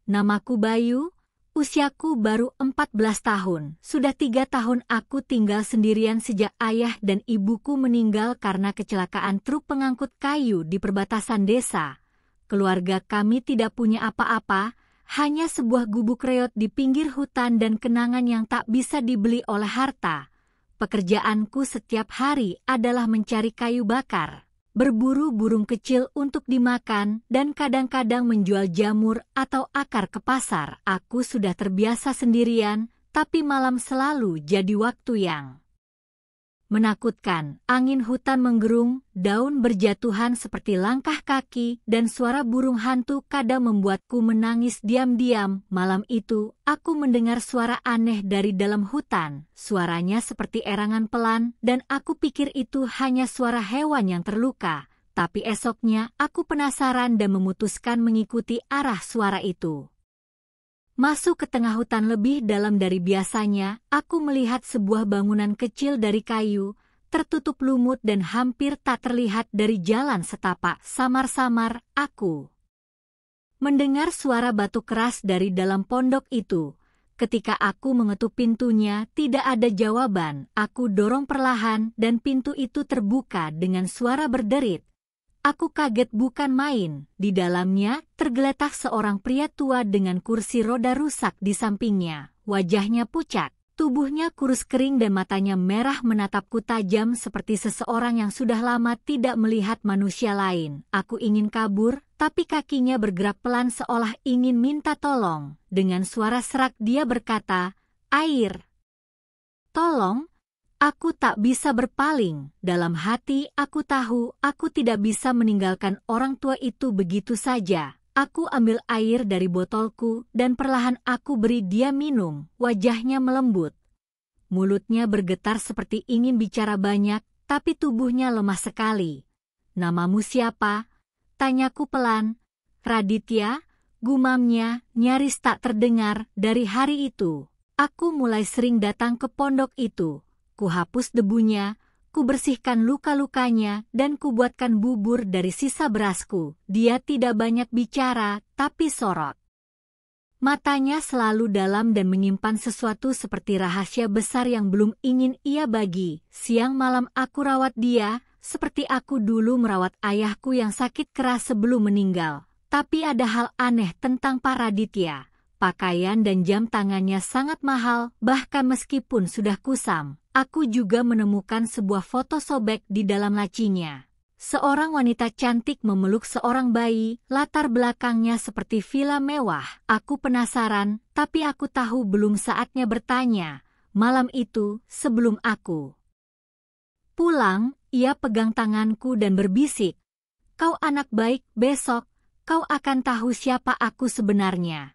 Namaku Bayu, usiaku baru 14 tahun. Sudah 3 tahun aku tinggal sendirian sejak ayah dan ibuku meninggal karena kecelakaan truk pengangkut kayu di perbatasan desa. Keluarga kami tidak punya apa-apa, hanya sebuah gubuk reot di pinggir hutan dan kenangan yang tak bisa dibeli oleh harta. Pekerjaanku setiap hari adalah mencari kayu bakar, berburu burung kecil untuk dimakan, dan kadang-kadang menjual jamur atau akar ke pasar. Aku sudah terbiasa sendirian, tapi malam selalu jadi waktu yang menakutkan. Angin hutan menggerung, daun berjatuhan seperti langkah kaki, dan suara burung hantu kadang membuatku menangis diam-diam. Malam itu, aku mendengar suara aneh dari dalam hutan. Suaranya seperti erangan pelan, dan aku pikir itu hanya suara hewan yang terluka. Tapi esoknya, aku penasaran dan memutuskan mengikuti arah suara itu. Masuk ke tengah hutan lebih dalam dari biasanya, aku melihat sebuah bangunan kecil dari kayu, tertutup lumut dan hampir tak terlihat dari jalan setapak. Samar-samar, aku mendengar suara batu keras dari dalam pondok itu. Ketika aku mengetuk pintunya, tidak ada jawaban. Aku dorong perlahan dan pintu itu terbuka dengan suara berderit. Aku kaget bukan main. Di dalamnya tergeletak seorang pria tua dengan kursi roda rusak di sampingnya. Wajahnya pucat, tubuhnya kurus kering dan matanya merah menatapku tajam seperti seseorang yang sudah lama tidak melihat manusia lain. Aku ingin kabur, tapi kakinya bergerak pelan seolah ingin minta tolong. Dengan suara serak dia berkata, "Air. Tolong." Aku tak bisa berpaling. Dalam hati aku tahu aku tidak bisa meninggalkan orang tua itu begitu saja. Aku ambil air dari botolku dan perlahan aku beri dia minum. Wajahnya melembut. Mulutnya bergetar seperti ingin bicara banyak, tapi tubuhnya lemah sekali. "Namamu siapa?" tanyaku pelan. "Raditya," gumamnya, nyaris tak terdengar. Dari hari itu, aku mulai sering datang ke pondok itu. Ku hapus debunya, ku bersihkan luka-lukanya, dan ku buatkan bubur dari sisa berasku. Dia tidak banyak bicara, tapi sorot matanya selalu dalam dan menyimpan sesuatu seperti rahasia besar yang belum ingin ia bagi. Siang malam aku rawat dia, seperti aku dulu merawat ayahku yang sakit keras sebelum meninggal. Tapi ada hal aneh tentang Pak Raditya. Pakaian dan jam tangannya sangat mahal, bahkan meskipun sudah kusam. Aku juga menemukan sebuah foto sobek di dalam lacinya. Seorang wanita cantik memeluk seorang bayi, latar belakangnya seperti villa mewah. Aku penasaran, tapi aku tahu belum saatnya bertanya. Malam itu, sebelum aku pulang, ia pegang tanganku dan berbisik, "Kau anak baik, besok kau akan tahu siapa aku sebenarnya."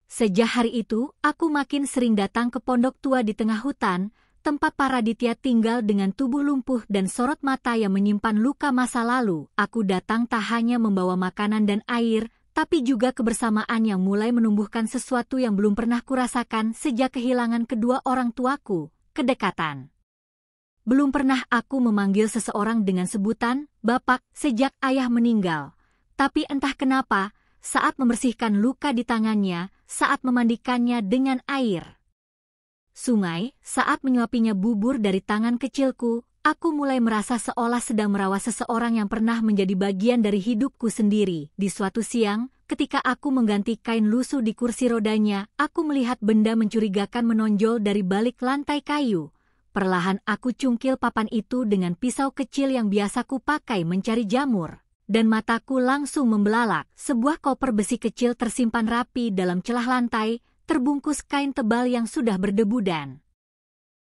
Sejak hari itu, aku makin sering datang ke pondok tua di tengah hutan, tempat Pak Raditya tinggal dengan tubuh lumpuh dan sorot mata yang menyimpan luka masa lalu. Aku datang tak hanya membawa makanan dan air, tapi juga kebersamaan yang mulai menumbuhkan sesuatu yang belum pernah kurasakan sejak kehilangan kedua orang tuaku, kedekatan. Belum pernah aku memanggil seseorang dengan sebutan Bapak sejak ayah meninggal. Tapi entah kenapa, saat membersihkan luka di tangannya, saat memandikannya dengan air sungai, saat menyuapinya bubur dari tangan kecilku, aku mulai merasa seolah sedang merawat seseorang yang pernah menjadi bagian dari hidupku sendiri. Di suatu siang, ketika aku mengganti kain lusuh di kursi rodanya, aku melihat benda mencurigakan menonjol dari balik lantai kayu. Perlahan aku cungkil papan itu dengan pisau kecil yang biasa ku pakai mencari jamur. Dan mataku langsung membelalak. Sebuah koper besi kecil tersimpan rapi dalam celah lantai, terbungkus kain tebal yang sudah berdebu dan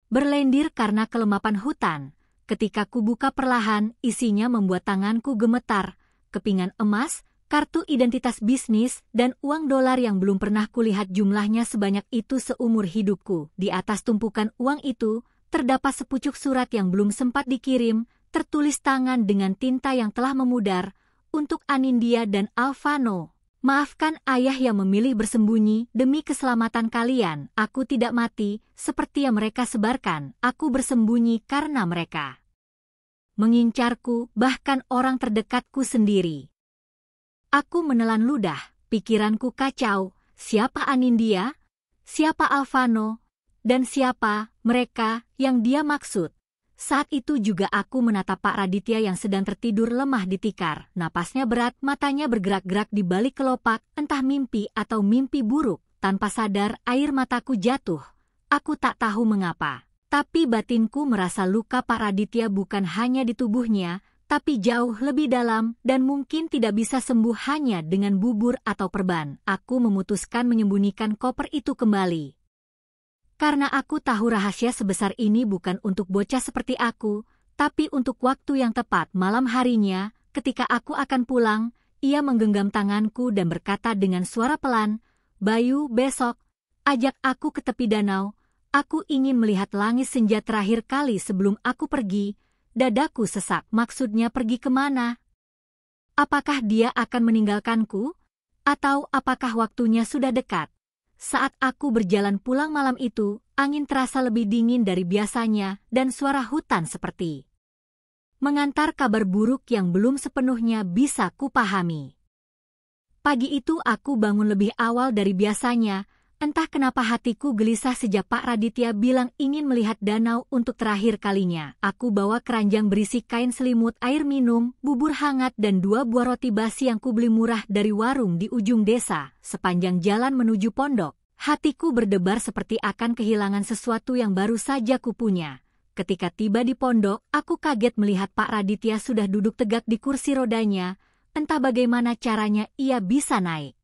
berlendir karena kelemapan hutan. Ketika ku buka perlahan, isinya membuat tanganku gemetar. Kepingan emas, kartu identitas bisnis, dan uang dolar yang belum pernah kulihat jumlahnya sebanyak itu seumur hidupku. Di atas tumpukan uang itu, terdapat sepucuk surat yang belum sempat dikirim, tertulis tangan dengan tinta yang telah memudar, untuk Anindya dan Alvano. "Maafkan ayah yang memilih bersembunyi demi keselamatan kalian. Aku tidak mati, seperti yang mereka sebarkan. Aku bersembunyi karena mereka mengincarku, bahkan orang terdekatku sendiri." Aku menelan ludah. Pikiranku kacau, siapa Anindya? Siapa Alvano? Dan siapa mereka yang dia maksud? Saat itu juga aku menatap Pak Raditya yang sedang tertidur lemah di tikar. Napasnya berat, matanya bergerak-gerak di balik kelopak, entah mimpi atau mimpi buruk. Tanpa sadar, air mataku jatuh. Aku tak tahu mengapa. Tapi batinku merasa luka Pak Raditya bukan hanya di tubuhnya, tapi jauh lebih dalam dan mungkin tidak bisa sembuh hanya dengan bubur atau perban. Aku memutuskan menyembunyikan koper itu kembali. Karena aku tahu rahasia sebesar ini bukan untuk bocah seperti aku, tapi untuk waktu yang tepat malam harinya, ketika aku akan pulang, ia menggenggam tanganku dan berkata dengan suara pelan, "Bayu, besok, ajak aku ke tepi danau. Aku ingin melihat langit senja terakhir kali sebelum aku pergi." Dadaku sesak, maksudnya pergi kemana? Apakah dia akan meninggalkanku? Atau apakah waktunya sudah dekat? Saat aku berjalan pulang malam itu, angin terasa lebih dingin dari biasanya dan suara hutan seperti mengantar kabar buruk yang belum sepenuhnya bisa kupahami. Pagi itu aku bangun lebih awal dari biasanya. Entah kenapa hatiku gelisah sejak Pak Raditya bilang ingin melihat danau untuk terakhir kalinya. Aku bawa keranjang berisi kain selimut, air minum, bubur hangat dan 2 buah roti basi yang kubeli murah dari warung di ujung desa. Sepanjang jalan menuju pondok, hatiku berdebar seperti akan kehilangan sesuatu yang baru saja kupunya. Ketika tiba di pondok, aku kaget melihat Pak Raditya sudah duduk tegak di kursi rodanya. Entah bagaimana caranya ia bisa naik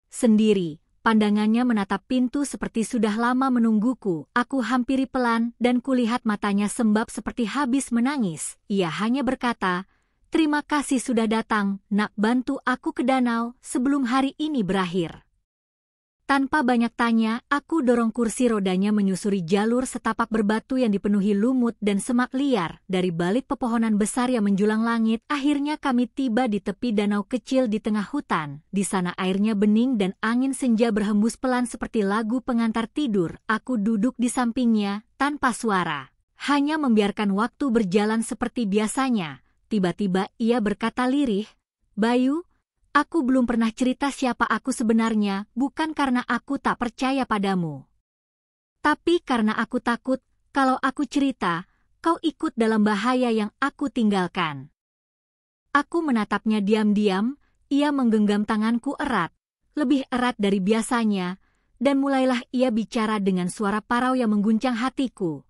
sendiri. Pandangannya menatap pintu seperti sudah lama menungguku. Aku hampiri pelan dan kulihat matanya sembab seperti habis menangis. Ia hanya berkata, "Terima kasih sudah datang, nak, bantu aku ke danau sebelum hari ini berakhir." Tanpa banyak tanya, aku dorong kursi rodanya menyusuri jalur setapak berbatu yang dipenuhi lumut dan semak liar. Dari balik pepohonan besar yang menjulang langit, akhirnya kami tiba di tepi danau kecil di tengah hutan. Di sana airnya bening dan angin senja berhembus pelan seperti lagu pengantar tidur. Aku duduk di sampingnya, tanpa suara. Hanya membiarkan waktu berjalan seperti biasanya. Tiba-tiba ia berkata lirih, "Bayu, aku belum pernah cerita siapa aku sebenarnya, bukan karena aku tak percaya padamu. Tapi karena aku takut, kalau aku cerita, kau ikut dalam bahaya yang aku tinggalkan." Aku menatapnya diam-diam, ia menggenggam tanganku erat, lebih erat dari biasanya, dan mulailah ia bicara dengan suara parau yang mengguncang hatiku.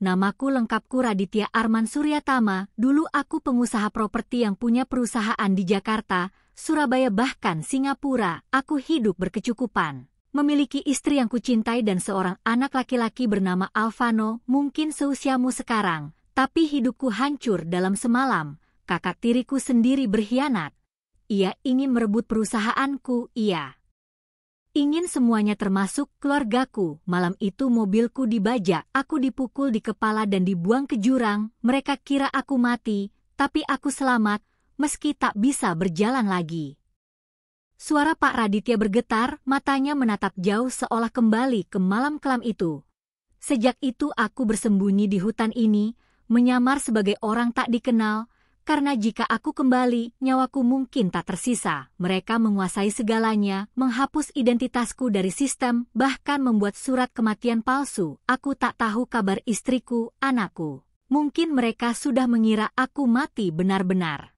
"Namaku lengkapku Raditya Arman Suryatama, dulu aku pengusaha properti yang punya perusahaan di Jakarta, Surabaya bahkan Singapura. Aku hidup berkecukupan. Memiliki istri yang kucintai dan seorang anak laki-laki bernama Alvano, mungkin seusiamu sekarang. Tapi hidupku hancur dalam semalam. Kakak tiriku sendiri berkhianat. Ia ingin merebut perusahaanku, ia ingin semuanya termasuk keluargaku. Malam itu mobilku dibajak, aku dipukul di kepala dan dibuang ke jurang. Mereka kira aku mati, tapi aku selamat. Meski tak bisa berjalan lagi." Suara Pak Raditya bergetar, matanya menatap jauh seolah kembali ke malam kelam itu. "Sejak itu aku bersembunyi di hutan ini, menyamar sebagai orang tak dikenal, karena jika aku kembali, nyawaku mungkin tak tersisa. Mereka menguasai segalanya, menghapus identitasku dari sistem, bahkan membuat surat kematian palsu. Aku tak tahu kabar istriku, anakku. Mungkin mereka sudah mengira aku mati benar-benar."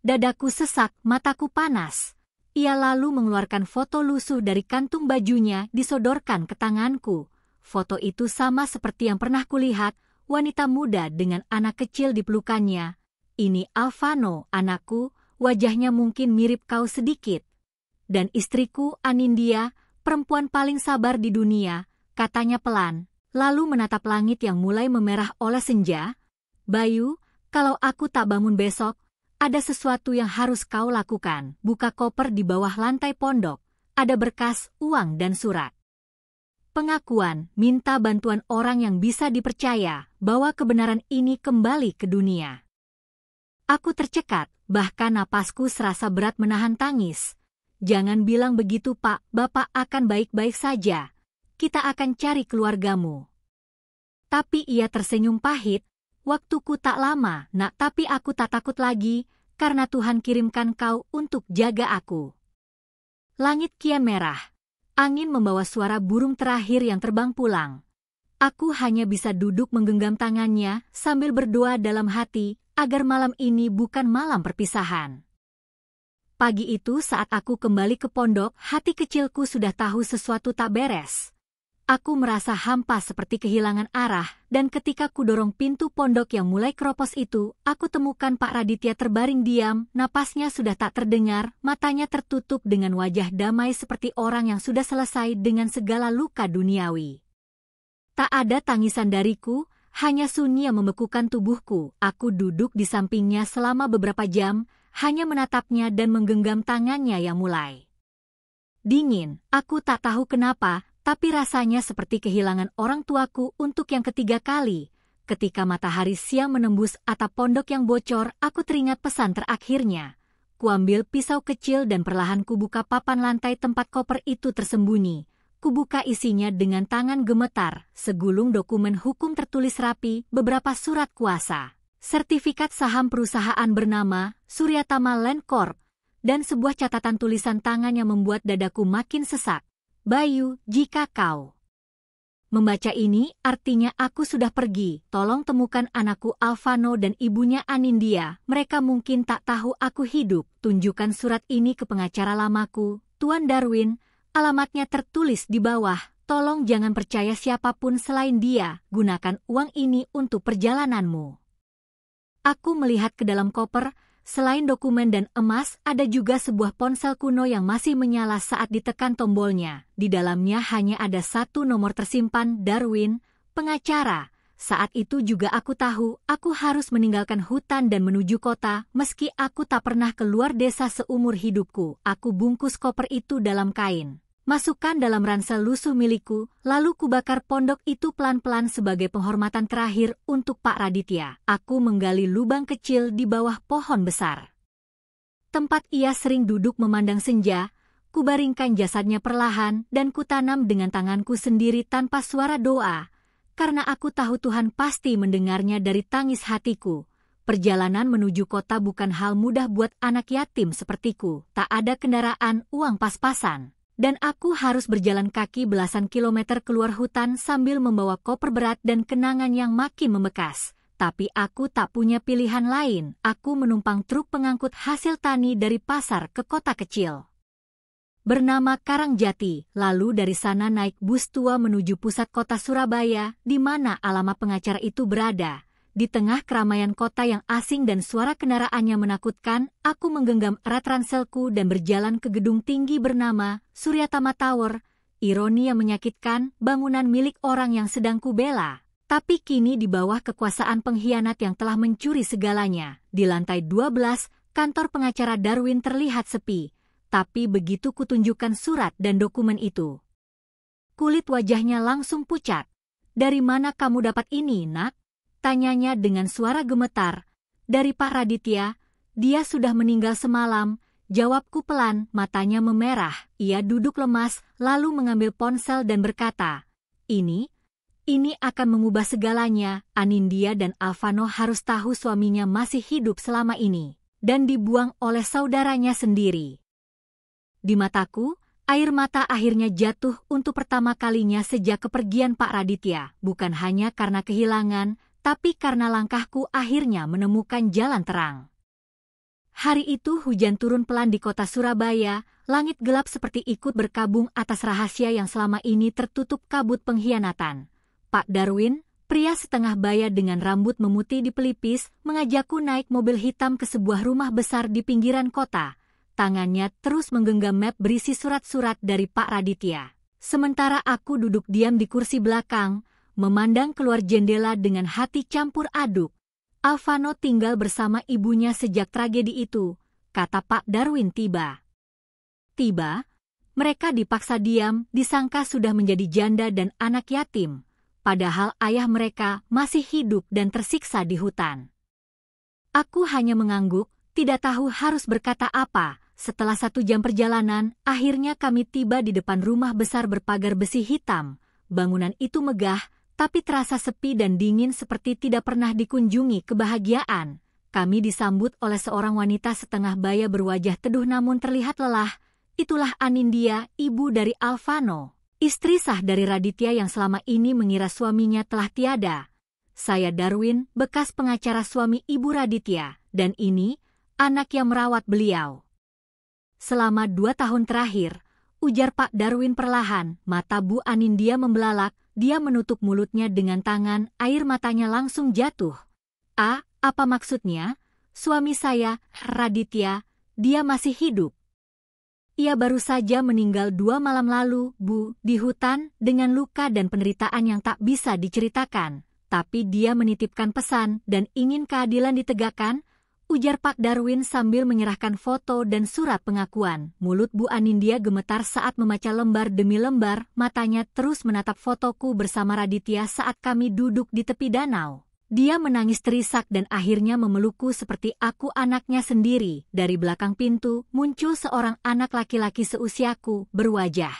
Dadaku sesak, mataku panas. Ia lalu mengeluarkan foto lusuh dari kantung bajunya, disodorkan ke tanganku. Foto itu sama seperti yang pernah kulihat, wanita muda dengan anak kecil di pelukannya. "Ini Alvano, anakku, wajahnya mungkin mirip kau sedikit. Dan istriku, Anindya, perempuan paling sabar di dunia," katanya pelan. Lalu menatap langit yang mulai memerah oleh senja. "Bayu, kalau aku tak bangun besok, ada sesuatu yang harus kau lakukan. Buka koper di bawah lantai pondok. Ada berkas, uang dan surat pengakuan. Minta bantuan orang yang bisa dipercaya, bawa kebenaran ini kembali ke dunia." Aku tercekat, bahkan napasku serasa berat menahan tangis. "Jangan bilang begitu, Pak. Bapak akan baik-baik saja. Kita akan cari keluargamu." Tapi ia tersenyum pahit. "Waktuku tak lama, nak, tapi aku tak takut lagi, karena Tuhan kirimkan kau untuk jaga aku." Langit kian merah. Angin membawa suara burung terakhir yang terbang pulang. Aku hanya bisa duduk menggenggam tangannya sambil berdoa dalam hati agar malam ini bukan malam perpisahan. Pagi itu saat aku kembali ke pondok, hati kecilku sudah tahu sesuatu tak beres. Aku merasa hampa seperti kehilangan arah, dan ketika ku dorong pintu pondok yang mulai keropos itu, aku temukan Pak Raditya terbaring diam, napasnya sudah tak terdengar, matanya tertutup dengan wajah damai seperti orang yang sudah selesai dengan segala luka duniawi. Tak ada tangisan dariku, hanya sunyi yang membekukan tubuhku. Aku duduk di sampingnya selama beberapa jam, hanya menatapnya dan menggenggam tangannya yang mulai dingin. Aku tak tahu kenapa, tapi rasanya seperti kehilangan orang tuaku untuk yang ketiga kali. Ketika matahari siang menembus atap pondok yang bocor, aku teringat pesan terakhirnya. Kuambil pisau kecil dan perlahan kubuka papan lantai tempat koper itu tersembunyi. Kubuka isinya dengan tangan gemetar, segulung dokumen hukum tertulis rapi, beberapa surat kuasa, sertifikat saham perusahaan bernama Suryatama Land Corp, dan sebuah catatan tulisan tangan yang membuat dadaku makin sesak. Bayu, jika kau membaca ini, artinya aku sudah pergi. Tolong temukan anakku Alvano dan ibunya Anindya. Mereka mungkin tak tahu aku hidup. Tunjukkan surat ini ke pengacara lamaku, Tuan Darwin. Alamatnya tertulis di bawah. Tolong jangan percaya siapapun selain dia. Gunakan uang ini untuk perjalananmu. Aku melihat ke dalam koper. Selain dokumen dan emas, ada juga sebuah ponsel kuno yang masih menyala saat ditekan tombolnya. Di dalamnya hanya ada satu nomor tersimpan, Darwin, pengacara. Saat itu juga aku tahu, aku harus meninggalkan hutan dan menuju kota, meski aku tak pernah keluar desa seumur hidupku. Aku bungkus koper itu dalam kain. Masukkan dalam ransel lusuh milikku, lalu kubakar pondok itu pelan-pelan sebagai penghormatan terakhir untuk Pak Raditya. Aku menggali lubang kecil di bawah pohon besar. Tempat ia sering duduk memandang senja, kubaringkan jasadnya perlahan dan kutanam dengan tanganku sendiri tanpa suara doa, karena aku tahu Tuhan pasti mendengarnya dari tangis hatiku. Perjalanan menuju kota bukan hal mudah buat anak yatim sepertiku. Tak ada kendaraan, uang pas-pasan. Dan aku harus berjalan kaki belasan kilometer keluar hutan sambil membawa koper berat dan kenangan yang makin membekas. Tapi aku tak punya pilihan lain. Aku menumpang truk pengangkut hasil tani dari pasar ke kota kecil bernama Karangjati, lalu dari sana naik bus tua menuju pusat kota Surabaya, di mana alamat pengacara itu berada. Di tengah keramaian kota yang asing dan suara kendaraannya menakutkan, aku menggenggam erat ranselku dan berjalan ke gedung tinggi bernama Suryatama Tower. Ironi yang menyakitkan, bangunan milik orang yang sedang kubela. Tapi kini di bawah kekuasaan pengkhianat yang telah mencuri segalanya. Di lantai 12, kantor pengacara Darwin terlihat sepi. Tapi begitu kutunjukkan surat dan dokumen itu, kulit wajahnya langsung pucat. "Dari mana kamu dapat ini, nak?" Tanyanya dengan suara gemetar. "Dari Pak Raditya, dia sudah meninggal semalam," jawabku pelan, matanya memerah. Ia duduk lemas, lalu mengambil ponsel dan berkata, Ini akan mengubah segalanya. Anindya dan Alvano harus tahu suaminya masih hidup selama ini, dan dibuang oleh saudaranya sendiri." Di mataku, air mata akhirnya jatuh untuk pertama kalinya sejak kepergian Pak Raditya, bukan hanya karena kehilangan, tapi karena langkahku akhirnya menemukan jalan terang. Hari itu hujan turun pelan di kota Surabaya, langit gelap seperti ikut berkabung atas rahasia yang selama ini tertutup kabut pengkhianatan. Pak Darwin, pria setengah baya dengan rambut memutih di pelipis, mengajakku naik mobil hitam ke sebuah rumah besar di pinggiran kota. Tangannya terus menggenggam map berisi surat-surat dari Pak Raditya. Sementara aku duduk diam di kursi belakang, memandang keluar jendela dengan hati campur aduk. "Alvano tinggal bersama ibunya sejak tragedi itu," kata Pak Darwin tiba. Mereka dipaksa diam, disangka sudah menjadi janda dan anak yatim, padahal ayah mereka masih hidup dan tersiksa di hutan. Aku hanya mengangguk, tidak tahu harus berkata apa. Setelah 1 jam perjalanan, akhirnya kami tiba di depan rumah besar berpagar besi hitam. Bangunan itu megah, tapi terasa sepi dan dingin seperti tidak pernah dikunjungi kebahagiaan. Kami disambut oleh seorang wanita setengah baya berwajah teduh namun terlihat lelah. itulah Anindya, ibu dari Alvano, istri sah dari Raditya yang selama ini mengira suaminya telah tiada. Saya Darwin, bekas pengacara suami ibu Raditya, dan ini anak yang merawat beliau. Selama 2 tahun terakhir, ujar Pak Darwin perlahan, mata Bu Anindya membelalak, dia menutup mulutnya dengan tangan, air matanya langsung jatuh. Apa maksudnya? Suami saya, Raditya, dia masih hidup. Ia baru saja meninggal 2 malam lalu, Bu, di hutan, dengan luka dan penderitaan yang tak bisa diceritakan. Tapi dia menitipkan pesan dan ingin keadilan ditegakkan, ujar Pak Darwin sambil menyerahkan foto dan surat pengakuan. Mulut Bu Anindya gemetar saat membaca lembar demi lembar, matanya terus menatap fotoku bersama Raditya saat kami duduk di tepi danau. Dia menangis terisak dan akhirnya memelukku seperti aku anaknya sendiri. Dari belakang pintu, muncul seorang anak laki-laki seusiaku, berwajah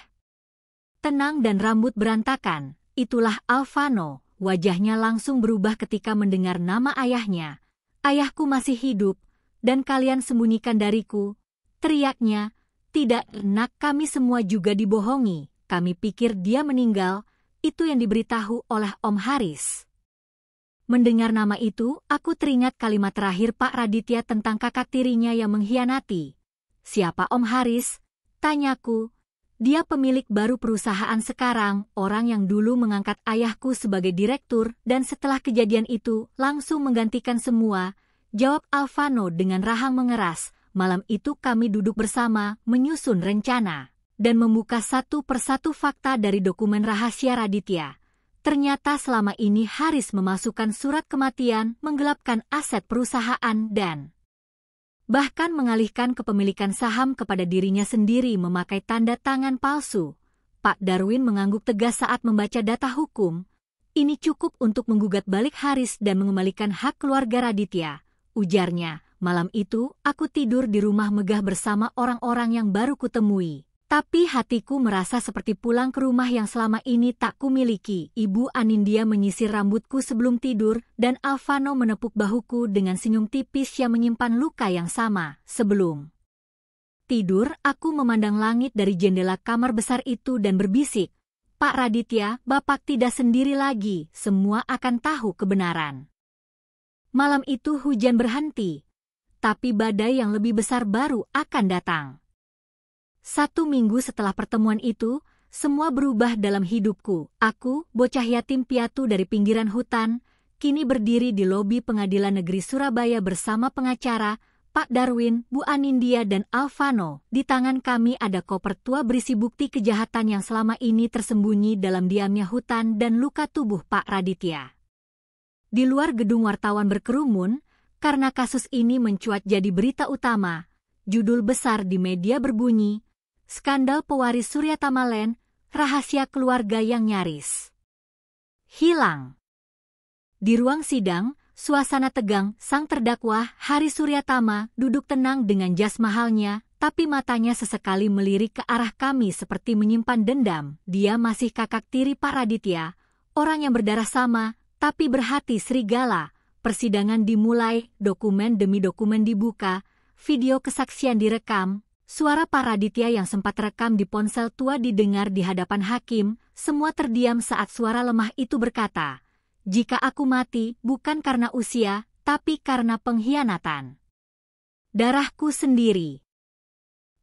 tenang dan rambut berantakan. Itulah Alvano. Wajahnya langsung berubah ketika mendengar nama ayahnya. Ayahku masih hidup, dan kalian sembunyikan dariku, teriaknya. Tidak, Nak, kami semua juga dibohongi. Kami pikir dia meninggal, itu yang diberitahu oleh Om Haris. Mendengar nama itu, aku teringat kalimat terakhir Pak Raditya tentang kakak tirinya yang mengkhianati. Siapa Om Haris? Tanyaku. Dia pemilik baru perusahaan sekarang, orang yang dulu mengangkat ayahku sebagai direktur dan setelah kejadian itu langsung menggantikan semua, jawab Alvano dengan rahang mengeras. Malam itu kami duduk bersama, menyusun rencana, dan membuka satu persatu fakta dari dokumen rahasia Raditya. Ternyata selama ini Haris memasukkan surat kematian, menggelapkan aset perusahaan dan bahkan mengalihkan kepemilikan saham kepada dirinya sendiri memakai tanda tangan palsu. Pak Darwin mengangguk tegas saat membaca data hukum. Ini cukup untuk menggugat balik Haris dan mengembalikan hak keluarga Raditya, ujarnya. Malam itu, aku tidur di rumah megah bersama orang-orang yang baru kutemui. Tapi hatiku merasa seperti pulang ke rumah yang selama ini tak kumiliki. Ibu Anindya menyisir rambutku sebelum tidur, dan Alvano menepuk bahuku dengan senyum tipis yang menyimpan luka yang sama. Sebelum tidur, aku memandang langit dari jendela kamar besar itu dan berbisik, Pak Raditya, Bapak tidak sendiri lagi, semua akan tahu kebenaran. Malam itu hujan berhenti, tapi badai yang lebih besar baru akan datang. 1 minggu setelah pertemuan itu, semua berubah dalam hidupku. Aku, bocah yatim piatu dari pinggiran hutan, kini berdiri di lobi Pengadilan Negeri Surabaya bersama pengacara, Pak Darwin, Bu Anindya dan Alvano. Di tangan kami ada koper tua berisi bukti kejahatan yang selama ini tersembunyi dalam diamnya hutan dan luka tubuh Pak Raditya. Di luar gedung wartawan berkerumun, karena kasus ini mencuat jadi berita utama. Judul besar di media berbunyi, Skandal Pewaris Suryatama Land, rahasia keluarga yang nyaris hilang. Di ruang sidang, suasana tegang, sang terdakwa, Haris Suryatama, duduk tenang dengan jas mahalnya, tapi matanya sesekali melirik ke arah kami seperti menyimpan dendam. Dia masih kakak tiri Pak Raditya, orang yang berdarah sama, tapi berhati serigala. Persidangan dimulai, dokumen demi dokumen dibuka, video kesaksian direkam. Suara Pak Raditya yang sempat rekam di ponsel tua didengar di hadapan hakim. Semua terdiam saat suara lemah itu berkata, "Jika aku mati, bukan karena usia, tapi karena pengkhianatan darahku sendiri."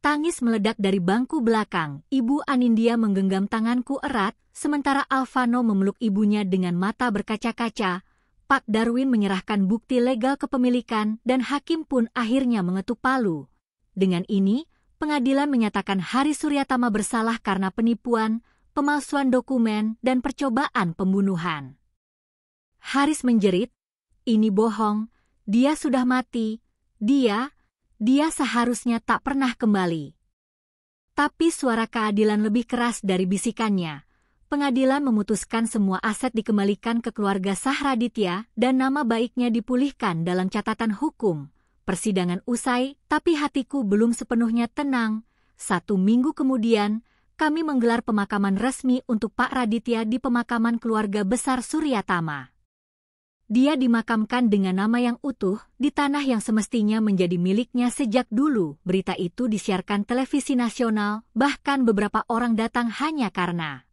Tangis meledak dari bangku belakang. Ibu Anindya menggenggam tanganku erat, sementara Alvano memeluk ibunya dengan mata berkaca-kaca. Pak Darwin menyerahkan bukti legal kepemilikan dan hakim pun akhirnya mengetuk palu. Dengan ini, pengadilan menyatakan Haris Suryatama bersalah karena penipuan, pemalsuan dokumen, dan percobaan pembunuhan. Haris menjerit, "Ini bohong, dia sudah mati, dia seharusnya tak pernah kembali." Tapi suara keadilan lebih keras dari bisikannya. Pengadilan memutuskan semua aset dikembalikan ke keluarga sah Raditya dan nama baiknya dipulihkan dalam catatan hukum. Persidangan usai, tapi hatiku belum sepenuhnya tenang. 1 minggu kemudian, kami menggelar pemakaman resmi untuk Pak Raditya di pemakaman keluarga besar Suryatama. Dia dimakamkan dengan nama yang utuh di tanah yang semestinya menjadi miliknya sejak dulu. Berita itu disiarkan televisi nasional, bahkan beberapa orang datang hanya karena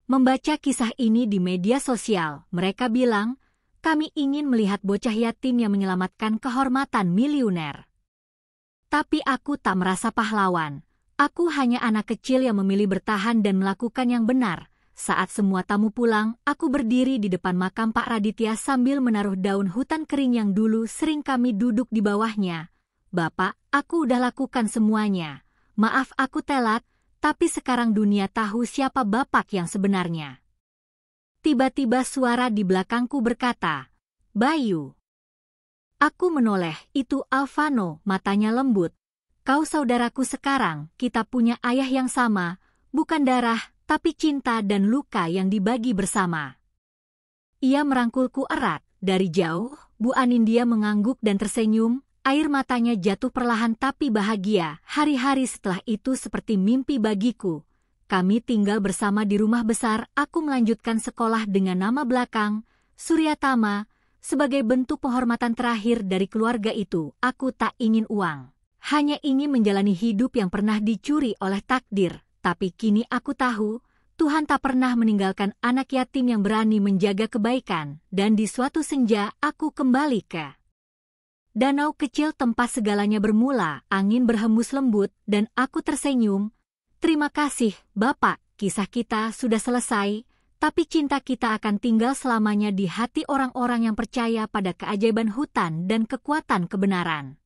membaca kisah ini di media sosial. Mereka bilang, kami ingin melihat bocah yatim yang menyelamatkan kehormatan miliuner. Tapi aku tak merasa pahlawan. Aku hanya anak kecil yang memilih bertahan dan melakukan yang benar. Saat semua tamu pulang, aku berdiri di depan makam Pak Raditya sambil menaruh daun hutan kering yang dulu sering kami duduk di bawahnya. Bapak, aku udah lakukan semuanya. Maaf aku telat, tapi sekarang dunia tahu siapa Bapak yang sebenarnya. Tiba-tiba suara di belakangku berkata, Bayu. Aku menoleh, itu Alvano, matanya lembut. Kau saudaraku sekarang, kita punya ayah yang sama, bukan darah, tapi cinta dan luka yang dibagi bersama. Ia merangkulku erat. Dari jauh, Bu Anindya mengangguk dan tersenyum, air matanya jatuh perlahan tapi bahagia. Hari-hari setelah itu seperti mimpi bagiku. Kami tinggal bersama di rumah besar, aku melanjutkan sekolah dengan nama belakang, Suryatama. Sebagai bentuk penghormatan terakhir dari keluarga itu, aku tak ingin uang. Hanya ingin menjalani hidup yang pernah dicuri oleh takdir. Tapi kini aku tahu, Tuhan tak pernah meninggalkan anak yatim yang berani menjaga kebaikan, dan di suatu senja aku kembali ke danau kecil tempat segalanya bermula, angin berhembus lembut, dan aku tersenyum. Terima kasih, Bapak, kisah kita sudah selesai, tapi cinta kita akan tinggal selamanya di hati orang-orang yang percaya pada keajaiban hutan dan kekuatan kebenaran.